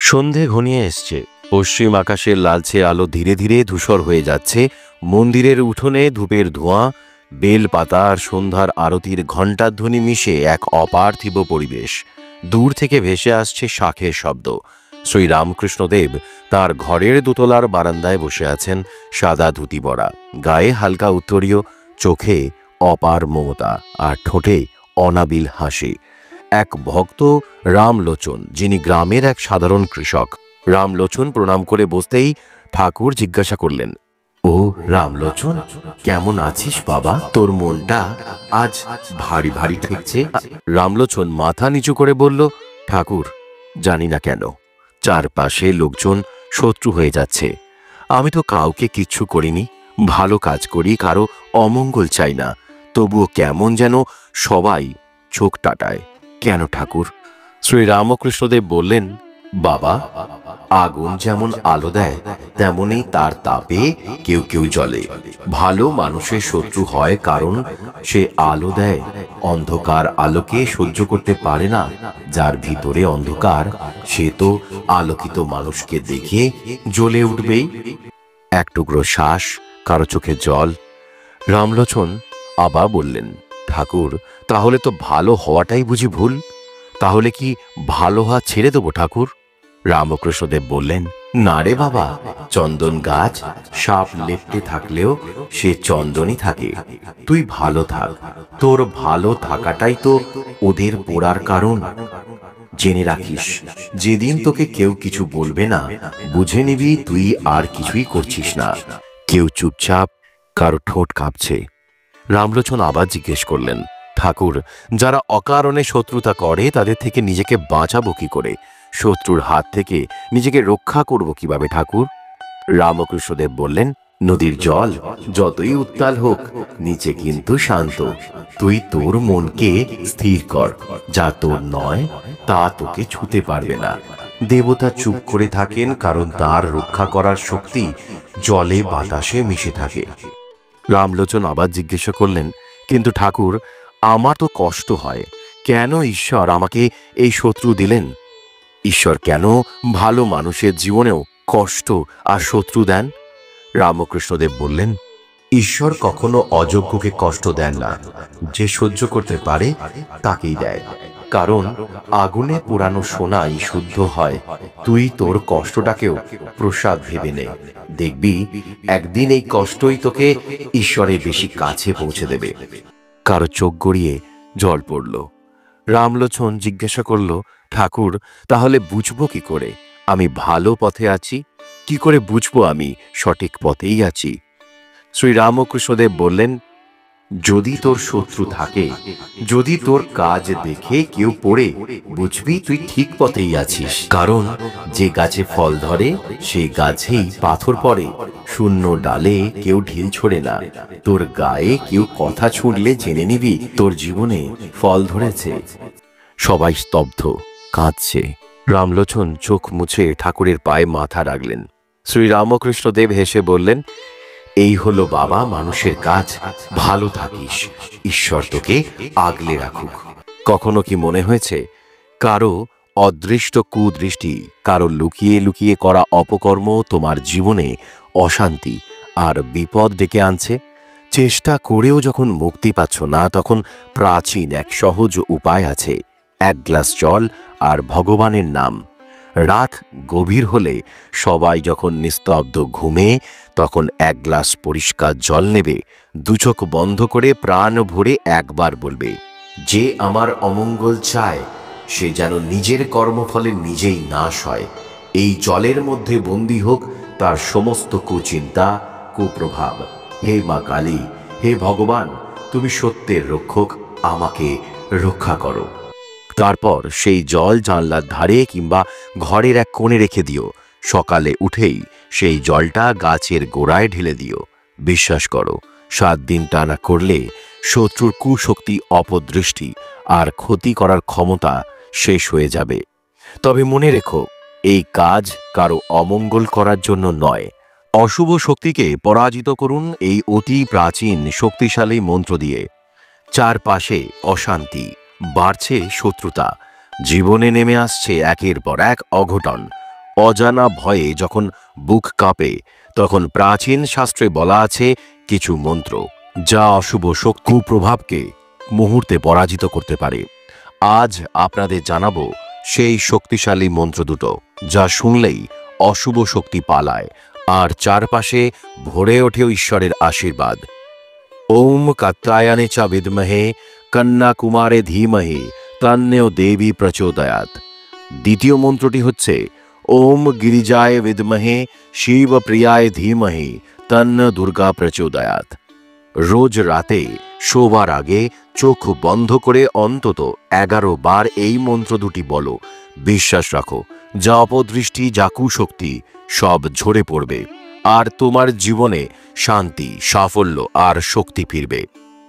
সন্ধে ঘনিয়ে এসছে। পশ্চিম আকাশের লালচে আলো ধীরে ধীরে ধূসর হয়ে যাচ্ছে। মন্দিরের উঠোনে ধূপের ধোঁয়া, বেলপাতা আর সন্ধ্যার আরতির ঘণ্টাধ্বনি মিশে এক অপার্থিব পরিবেশ। দূর থেকে ভেসে আসছে শাঁখের শব্দ। শ্রীরামকৃষ্ণদেব তার ঘরের দোতলার বারান্দায় বসে আছেন, সাদা ধুতি পরা, গায়ে হালকা উত্তরীয়, চোখে অপার মমতা আর ঠোঁটে অনাবিল হাসি। এক ভক্ত রামলোচন, যিনি গ্রামের এক সাধারণ কৃষক। রামলোচন প্রণাম করে বসতেই ঠাকুর জিজ্ঞাসা করলেন, ও রামলোচন, কেমন আছিস বাবা? তোর মনটা আজ ভারী ভারী ঠেকছে। রামলোচন মাথা নিচু করে বলল, ঠাকুর, জানি না কেন চারপাশে লোকজন শত্রু হয়ে যাচ্ছে। আমি তো কাউকে কিচ্ছু করিনি, ভালো কাজ করি, কারো অমঙ্গল চাই না, তবুও কেমন যেন সবাই চোখ টাটায়। কেন ঠাকুর? শ্রীরামকৃষ্ণদেব বললেন, বাবা, আগুন যেমন আলো দেয় তেমনি তার তাপে কেউ কেউ জ্বলে। ভালো মানুষের শত্রু হয় কারণ সে আলো দেয়, অন্ধকার আলোকে সহ্য করতে পারে না। যার ভিতরে অন্ধকার, সে তো আলোকিত মানুষকে দেখে জ্বলে উঠবেই। এক টুকরো শ্বাস, কারো চোখে জল। রামলোচন আবার বললেন, ঠাকুর, তাহলে তো ভালো হওয়াটাই বুঝি ভুল? তাহলে কি ভালো হওয়া ছেড়ে দেবো ঠাকুর? রামকৃষ্ণদেব বললেন, না রে বাবা, চন্দন গাছ সাপ লেপ্টে থাকলেও সে চন্দনই থাকে। তুই ভালো থাক, তোর ভালো থাকাটাই তো ওদের পোড়ার কারণ। জেনে রাখিস, যেদিন তোকে কেউ কিছু বলবে না, বুঝে নিবি তুই আর কিছুই করছিস না। কেউ চুপচাপ, কারো ঠোঁট কাঁপছে। রামলোচন আবার জিজ্ঞেস করলেন, ঠাকুর, যারা অকারণে শত্রুতা করে তাদের থেকে নিজেকে বাঁচাবো কি করে? শত্রুর হাত থেকে নিজেকে রক্ষা করব কিভাবে ঠাকুর? রামকৃষ্ণদেব বললেন, নদীর জল যতই উত্তাল হোক, নিচে কিন্তু শান্ত। তুই তোর মনকে স্থির কর, যা তোর নয় তা তোকে ছুতে পারবে না। দেবতা চুপ করে থাকেন কারণ তার রক্ষা করার শক্তি জলে বাতাসে মিশে থাকে। রামলোচন আবার জিজ্ঞাসা করলেন, কিন্তু ঠাকুর, আমার তো কষ্ট হয়, কেন ঈশ্বর আমাকে এই শত্রু দিলেন? ঈশ্বর কেন ভালো মানুষের জীবনেও কষ্ট আর শত্রু দেন? রামকৃষ্ণদেব বললেন, ঈশ্বর কখনো অযোগ্যকে কষ্ট দেন না, যে সহ্য করতে পারে তাকেই দেয়। কারণ আগুনে পোড়ানো সোনাই শুদ্ধ হয়। তুই তোর কষ্টটাকেও প্রসাদ ভেবে নে, দেখবি একদিন এই কষ্টই তোকে ঈশ্বরের বেশি কাছে পৌঁছে দেবে। কারো চোখ গড়িয়ে জল পড়ল। রামলোচন জিজ্ঞাসা করল, ঠাকুর, তাহলে বুঝবো কি করে আমি ভালো পথে আছি? কি করে বুঝবো আমি সঠিক পথেই আছি? শ্রীরামকৃষ্ণদেব বললেন, যদি তোর শত্রু থাকে, যদি তোর কাজ দেখে কেউ পড়ে, বুঝবি তুই ঠিক পথেই আছিস। কারণ যে গাছে ফল ধরে সেই গাছেই পাথর পড়ে। শূন্য ডালে কেউ ঢিল ছোড়ে না। তোর গায়ে কেউ কথা ছুঁড়লে জেনে নিবি তোর জীবনে ফল ধরেছে। সবাই স্তব্ধ, কাঁদছে। রামলোচন চোখ মুছে ঠাকুরের পায়ে মাথা রাখলেন। শ্রীরামকৃষ্ণদেব হেসে বললেন, এই হলো বাবা মানুষের কাজ। ভালো থাকিস, ঈশ্বর তোকে আগলে রাখুক। কখনো কি মনে হয়েছে কারো অদৃষ্ট কুদৃষ্টি, কারো লুকিয়ে লুকিয়ে করা অপকর্ম তোমার জীবনে অশান্তি আর বিপদ ডেকে আনছে? চেষ্টা করেও যখন মুক্তি পাচ্ছ না, তখন প্রাচীন এক সহজ উপায় আছে। এক গ্লাস জল আর ভগবানের নাম। রাত গভীর হলে সবাই যখন নিস্তব্ধ ঘুমে, তখন এক গ্লাস পরিষ্কার জল নেবে, দুচোখ বন্ধ করে প্রাণ ভরে একবার বলবে, যে আমার অমঙ্গল চায় সে যেন নিজের কর্মফলে নিজেই নাশ হয়। এই জলের মধ্যে বন্দী হোক তার সমস্ত কুচিন্তা, কুপ্রভাব। হে মা কালী, হে ভগবান, তুমি সত্যের রক্ষক, আমাকে রক্ষা করো। তারপর সেই জল জানলার ধারে কিংবা ঘরের এক কোণে রেখে দিও। সকালে উঠেই সেই জলটা গাছের গোড়ায় ঢেলে দিও। বিশ্বাস করো, 7 দিন টানা করলে শত্রুর কুশক্তি, অপদৃষ্টি আর ক্ষতি করার ক্ষমতা শেষ হয়ে যাবে। তবে মনে রেখো, এই কাজ কারো অমঙ্গল করার জন্য নয়। অশুভ শক্তিকে পরাজিত করুন এই অতি প্রাচীন শক্তিশালী মন্ত্র দিয়ে। চারপাশে অশান্তি, বাড়ছে শত্রুতা, জীবনে নেমে আসছে একের পর এক অঘটন। অজানা ভয়ে যখন বুক কাঁপে, তখন প্রাচীন শাস্ত্রে বলা আছে কিছু মন্ত্র যা অশুভ শক্তি প্রভাবকে মুহূর্তে পরাজিত করতে পারে। আজ আপনাদের জানাবো সেই শক্তিশালী মন্ত্র দুটো যা শুনলেই অশুভ শক্তি পালায় আর চারপাশে ভরে ওঠে ঈশ্বরের আশীর্বাদ। ওম কাত্যায়নে চ বিদ্মহে কন্যা কুমারে ধীমহি তন্নো দেবী প্রচোদয়াৎ। দ্বিতীয় মন্ত্রটি হচ্ছে ওম গিরিজায় বিদ্মহে শিব প্রিয়ায় ধীমহি তন্ন দুর্গা প্রচোদয়াৎ। রোজ রাতে শোবার আগে চোখ বন্ধ করে অন্তত 11 বার এই মন্ত্র দুটি বলো। বিশ্বাস রাখো, যা অপদৃষ্টি যা কুশক্তি সব ঝরে পড়বে আর তোমার জীবনে শান্তি, সাফল্য আর শক্তি ফিরবে।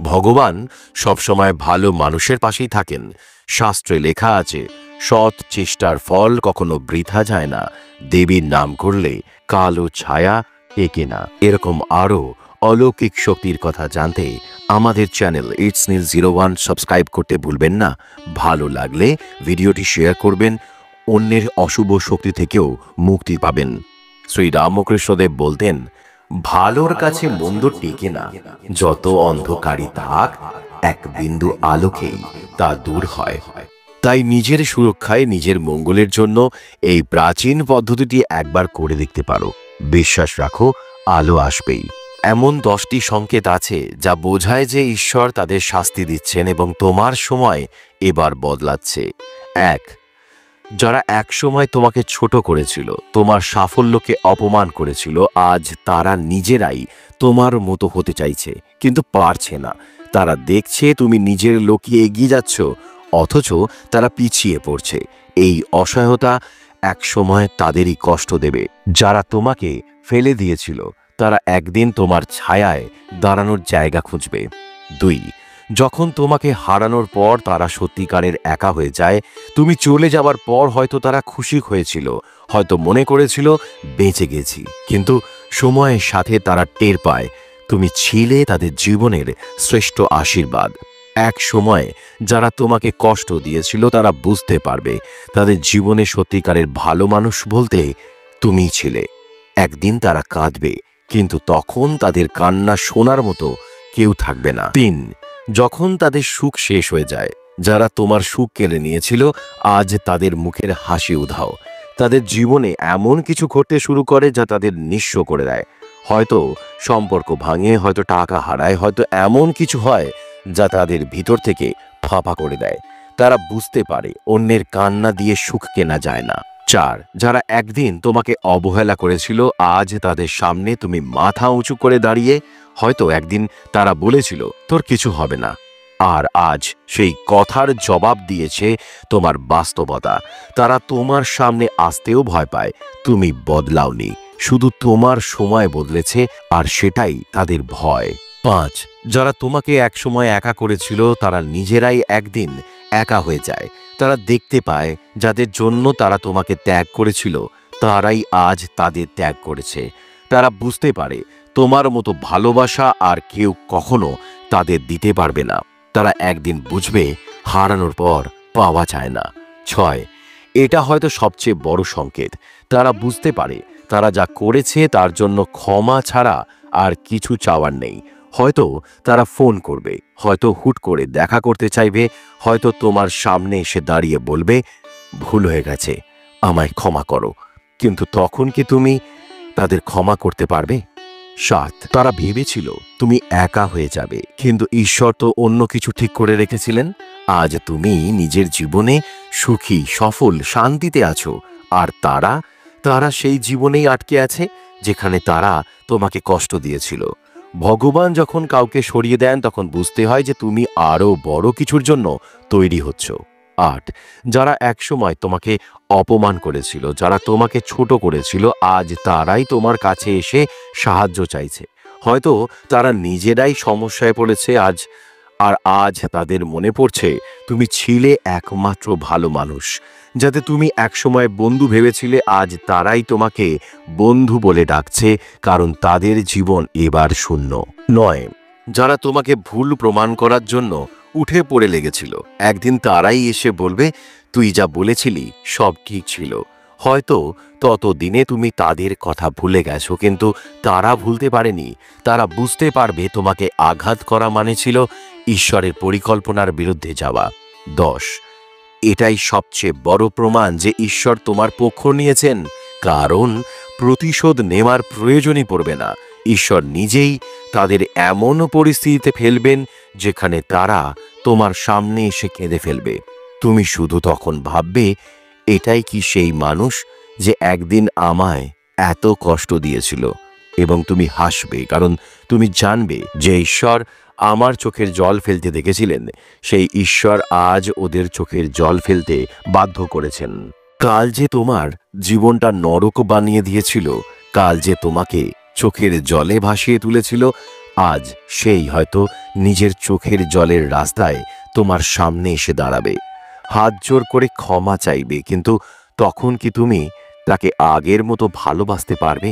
ভগবান সবসময় ভালো মানুষের পাশেই থাকেন। শাস্ত্রে লেখা আছে সৎ চেষ্টার ফল কখনো বৃথা যায় না, দেবীর নাম করলে কালো ছায়া একে না। এরকম আরও অলৌকিক শক্তির কথা জানতে আমাদের চ্যানেল ইটস নীল 01 সাবস্ক্রাইব করতে ভুলবেন না। ভালো লাগলে ভিডিওটি শেয়ার করবেন, অন্যের অশুভ শক্তি থেকেও মুক্তি পাবেন। শ্রী রামকৃষ্ণদেব বলতেন, ভালোর কাছে মন্দ টেকে না, যত অন্ধকারই থাক এক বিন্দু আলোকেই তা দূর হয়। তাই নিজের সুরক্ষায়, নিজের মঙ্গলের জন্য এই প্রাচীন পদ্ধতিটি একবার করে দেখতে পারো। বিশ্বাস রাখো, আলো আসবেই। এমন 10টি সংকেত আছে যা বোঝায় যে ঈশ্বর তাদের শাস্তি দিচ্ছেন এবং তোমার সময় এবার বদলাচ্ছে। 1. যারা একসময় তোমাকে ছোট করেছিল, তোমার সাফল্যকে অপমান করেছিল, আজ তারা নিজেরাই তোমার মতো হতে চাইছে কিন্তু পারছে না। তারা দেখছে তুমি নিজের লক্ষ্যে এগিয়ে যাচ্ছ, অথচ তারা পিছিয়ে পড়ছে। এই অসহায়তা একসময় তাদেরই কষ্ট দেবে। যারা তোমাকে ফেলে দিয়েছিল, তারা একদিন তোমার ছায়ায় দাঁড়ানোর জায়গা খুঁজবে। 2. যখন তোমাকে হারানোর পর তারা সত্যিকারের একা হয়ে যায়, তুমি চলে যাবার পর হয়তো তারা খুশি হয়েছিল, হয়তো মনে করেছিল বেঁচে গেছি, কিন্তু সময়ের সাথে তারা টের পায় তুমি ছিলে তাদের জীবনের শ্রেষ্ঠ আশীর্বাদ। এক সময় যারা তোমাকে কষ্ট দিয়েছিল তারা বুঝতে পারবে তাদের জীবনে সত্যিকারের ভালো মানুষ বলতে তুমিই ছিলে। একদিন তারা কাঁদবে, কিন্তু তখন তাদের কান্না শোনার মতো কেউ থাকবে না। 3. যখন তাদের সুখ শেষ হয়ে যায়, যারা তোমার সুখ কেড়ে নিয়েছিল আজ তাদের মুখের হাসি উধাও। তাদের জীবনে এমন কিছু ঘটতে শুরু করে যা তাদের নিঃস্ব করে দেয়। হয়তো সম্পর্ক ভাঙে, হয়তো টাকা হারায়, হয়তো এমন কিছু হয় যা তাদের ভিতর থেকে ফাঁপা করে দেয়। তারা বুঝতে পারে অন্যের কান্না দিয়ে সুখ কেনা যায় না। 4. যারা একদিন তোমাকে অবহেলা করেছিল, আজ তাদের সামনে তুমি মাথা উঁচু করে দাঁড়িয়ে। হয়তো একদিন তারা বলেছিল তোর কিছু হবে না, আর আজ সেই কথার জবাব দিয়েছে তোমার বাস্তবতা। তারা তোমার সামনে আসতেও ভয় পায়, তুমি বদলাওনি, শুধু তোমার সময় বদলেছে আর সেটাই তাদের ভয়। 5. যারা তোমাকে একসময় একা করেছিল, তারা নিজেরাই একদিন একা হয়ে যায়। তারা দেখতে পায় যাদের জন্য তারা তোমাকে ত্যাগ করেছিল, তারাই আজ তাদের ত্যাগ করেছে। তারা বুঝতে পারে তোমার মতো ভালোবাসা আর কেউ কখনো তাদের দিতে পারবে না। তারা একদিন বুঝবে হারানোর পর পাওয়া যায় না। 6. এটা হয়তো সবচেয়ে বড় সংকেত। তারা বুঝতে পারে তারা যা করেছে তার জন্য ক্ষমা ছাড়া আর কিছু চাওয়ার নেই। হয়তো তারা ফোন করবে, হয়তো হুট করে দেখা করতে চাইবে, হয়তো তোমার সামনে এসে দাঁড়িয়ে বলবে ভুল হয়ে গেছে, আমায় ক্ষমা করো। কিন্তু তখন কি তুমি তাদের ক্ষমা করতে পারবে? 7. তারা ভেবেছিল তুমি একা হয়ে যাবে, কিন্তু ঈশ্বর তো অন্য কিছু ঠিক করে রেখেছিলেন। আজ তুমি নিজের জীবনে সুখী, সফল, শান্তিতে আছো, আর তারা সেই জীবনেই আটকে আছে যেখানে তারা তোমাকে কষ্ট দিয়েছিল। ভগবান যখন কাউকে সরিয়ে দেন তখন বুঝতে হয় যে তুমি আরো বড় কিছুর জন্য তৈরি হচ্ছ। 8. যারা একসময় তোমাকে অপমান করেছিল, যারা তোমাকে ছোট করেছিল, আজ তারাই তোমার কাছে এসে সাহায্য চাইছে। হয়তো তারা নিজেরাই সমস্যায় পড়েছে আজ তাদের মনে পড়ছে তুমি ছিলে একমাত্র ভালো মানুষ। যাতে তুমি একসময় বন্ধু ভেবেছিলে, আজ তারাই তোমাকে বন্ধু বলে ডাকছে, কারণ তাদের জীবন এবার শূন্য। 9. যারা তোমাকে ভুল প্রমাণ করার জন্য উঠে পড়ে লেগেছিল, একদিন তারাই এসে বলবে তুই যা বলেছিলি সব ঠিক ছিল। হয়তো ততদিনে তুমি তাদের কথা ভুলে গেছো, কিন্তু তারা ভুলতে পারেনি। তারা বুঝতে পারবে তোমাকে আঘাত করা মানে ছিল ঈশ্বরের পরিকল্পনার বিরুদ্ধে যাওয়া। 10, এটাই সবচেয়ে বড় প্রমাণ যে ঈশ্বর তোমার পক্ষ নিয়েছেন, কারণ প্রতিশোধ নেওয়ার প্রয়োজনই পড়বে না। ঈশ্বর নিজেই তাদের এমন পরিস্থিতিতে ফেলবেন যেখানে তারা তোমার সামনে এসে কেঁদে ফেলবে। তুমি শুধু তখন ভাববে, এটাই কি সেই মানুষ যে একদিন আমায় এত কষ্ট দিয়েছিল? এবং তুমি হাসবে, কারণ তুমি জানবে যে ঈশ্বর আমার চোখের জল ফেলতে দেখেছিলেন, সেই ঈশ্বর আজ ওদের চোখের জল ফেলতে বাধ্য করেছেন। কাল যে তোমার জীবনটা নরক বানিয়ে দিয়েছিল, কাল যে তোমাকে চোখের জলে ভাসিয়ে তুলেছিল, আজ সেই হয়তো নিজের চোখের জলের রাস্তায় তোমার সামনে এসে দাঁড়াবে, হাত জোর করে ক্ষমা চাইবে। কিন্তু তখন কি তুমি তাকে আগের মতো ভালোবাসতে পারবে?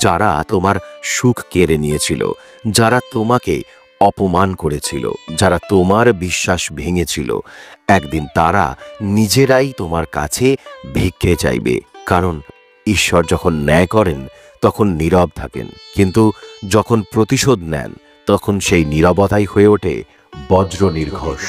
যারা তোমার সুখ কেড়ে নিয়েছিল, যারা তোমাকে অপমান করেছিল, যারা তোমার বিশ্বাস ভেঙেছিল, একদিন তারা নিজেরাই তোমার কাছে ভিক্ষে চাইবে। কারণ ঈশ্বর যখন ন্যায় করেন তখন নীরব থাকেন, কিন্তু যখন প্রতিশোধ নেন তখন সেই নীরবতাই হয়ে ওঠে বজ্র নির্ঘোষ।